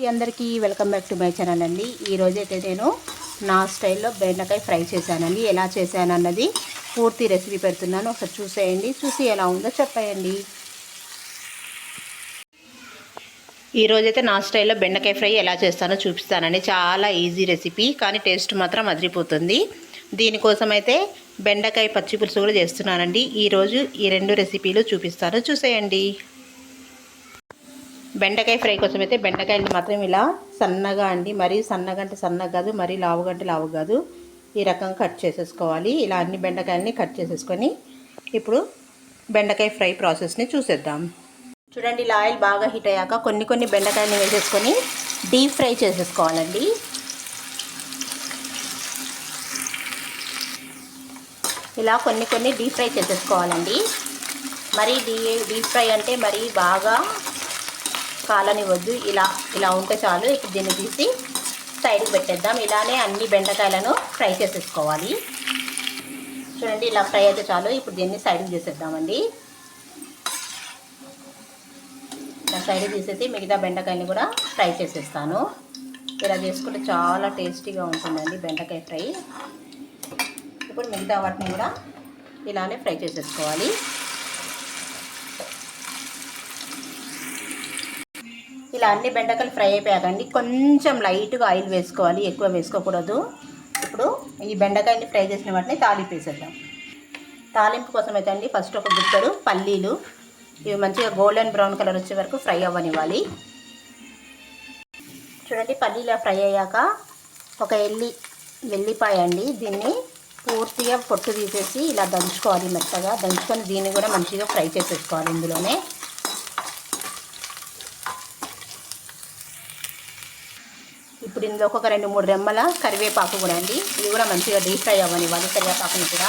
అందరికీ welcome back to my channel అండి. ఈరోజు అయితే నేను నా స్టైల్లో బెండకాయ ఫ్రై చేశానండి. ఎలా చేశానన్నది పూర్తి రెసిపీ పెడుతున్నాను, ఒకసారి చూసేయండి. చూసి ఎలా ఉందో చెప్పేయండి. ఈరోజైతే నా స్టైల్లో బెండకాయ ఫ్రై ఎలా చేస్తానో చూపిస్తానండి. చాలా ఈజీ రెసిపీ, కానీ టేస్ట్ మాత్రం అదిరిపోతుంది. దీనికోసం అయితే బెండకాయ పచ్చి పులుసు కూడా చేస్తున్నానండి. ఈరోజు ఈ రెండు రెసిపీలు చూపిస్తాను, చూసేయండి. బెండకాయ ఫ్రై కోసం అయితే బెండకాయలు మాత్రం ఇలా సన్నగా అండి, మరీ సన్నగా అంటే సన్నగా కాదు, మరీ లావుగా అంటే లావు కాదు, ఈ రకంగా కట్ చేసేసుకోవాలి. ఇలా అన్ని బెండకాయలని కట్ చేసేసుకొని ఇప్పుడు బెండకాయ ఫ్రై ప్రాసెస్ని చూసేద్దాం. చూడండి, ఇలా ఆయిల్ బాగా హీట్ అయ్యాక కొన్ని బెండకాయలని వేసేసుకొని డీప్ ఫ్రై చేసేసుకోవాలండి. ఇలా కొన్ని డీప్ ఫ్రై చేసేసుకోవాలండి. మరీ డీప్ ఫ్రై అంటే మరీ బాగా కాలనివ్వద్దు. ఇలా ఉంటే చాలు. ఇప్పుడు దీన్ని తీసి సైడ్కి పెట్టేద్దాం. ఇలానే అన్ని బెండకాయలను ఫ్రై చేసేసుకోవాలి. చూడండి, ఇలా ఫ్రై అయితే చాలు. ఇప్పుడు దీన్ని సైడ్కి తీసేద్దామండి. ఇలా సైడ్కి తీసేసి మిగతా బెండకాయని కూడా ఫ్రై చేసేస్తాను. ఇలా చేసుకుంటే చాలా టేస్టీగా ఉంటుందండి బెండకాయ ఫ్రై. ఇప్పుడు మిగతా వాటిని కూడా ఇలానే ఫ్రై చేసేసుకోవాలి. ఇలా అన్ని బెండకాయలు ఫ్రై అయిపోయాకండి కొంచెం లైట్గా ఆయిల్ వేసుకోవాలి, ఎక్కువ వేసుకోకూడదు. ఇప్పుడు ఈ బెండకాయని ఫ్రై చేసిన వాటిని తాలింపు వేసేద్దాం. తాలింపు కోసం అయితే అండి ఫస్ట్ ఒక గుప్పెడు పల్లీలు, ఇవి మంచిగా గోల్డెన్ బ్రౌన్ కలర్ వచ్చే వరకు ఫ్రై అవ్వనివ్వాలి. చూడండి, పల్లీలు ఫ్రై అయ్యాక ఒక వెల్లిపాయ అండి, దీన్ని పూర్తిగా పొట్టు తీసేసి ఇలా దంచుకోవాలి. మెత్తగా దంచుకొని దీన్ని కూడా మంచిగా ఫ్రై చేసేసుకోవాలి. ఇందులోనే ఇప్పుడు ఇందులో ఒక 2-3 రెమ్మల కరివేపాకు కూడా అండి, ఇది కూడా మంచిగా డీప్ ఫ్రై అవ్వనివ్వాలి. కరివేపాకుని కూడా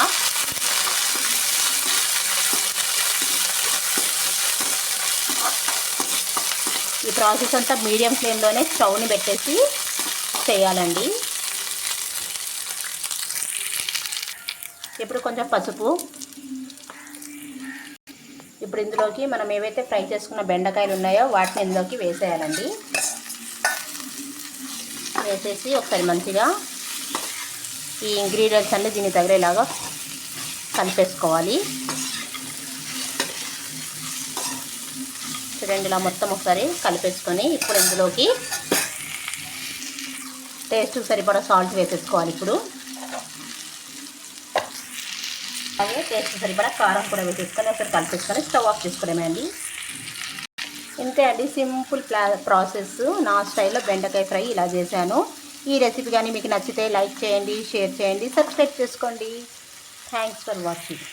ఈ ప్రాసెస్ అంతా మీడియం ఫ్లేమ్లోనే స్టవ్ని పెట్టేసి చేయాలండి. ఇప్పుడు కొంచెం పసుపు, ఇప్పుడు ఇందులోకి మనం ఏవైతే ఫ్రై చేసుకున్న బెండకాయలు ఉన్నాయో వాటిని ఇందులోకి వేసేయాలండి. వేసేసి ఒకసారి మంచిగా ఈ ఇంగ్రీడియంట్స్ అన్నీ దీన్ని తగిలేలాగా కలిపేసుకోవాలి. చూడండి, ఇలా మొత్తం ఒకసారి కలిపేసుకొని ఇప్పుడు ఇందులోకి టేస్ట్కి సరిపడా సాల్ట్ వేసేసుకోవాలి. ఇప్పుడు అలాగే టేస్ట్కి సరిపడా కారం కూడా వేసేసుకొని ఒకసారి కలిపేసుకొని స్టవ్ ఆఫ్ చేసుకోవడమే అండి. ఇంతే అండి, సింపుల్ ప్రాసెస్. నా స్టైల్లో బెండకాయ ఫ్రై ఇలా చేశాను. ఈ రెసిపీ కానీ మీకు నచ్చితే లైక్ చేయండి, షేర్ చేయండి, సబ్స్క్రైబ్ చేసుకోండి. Thanks for watching.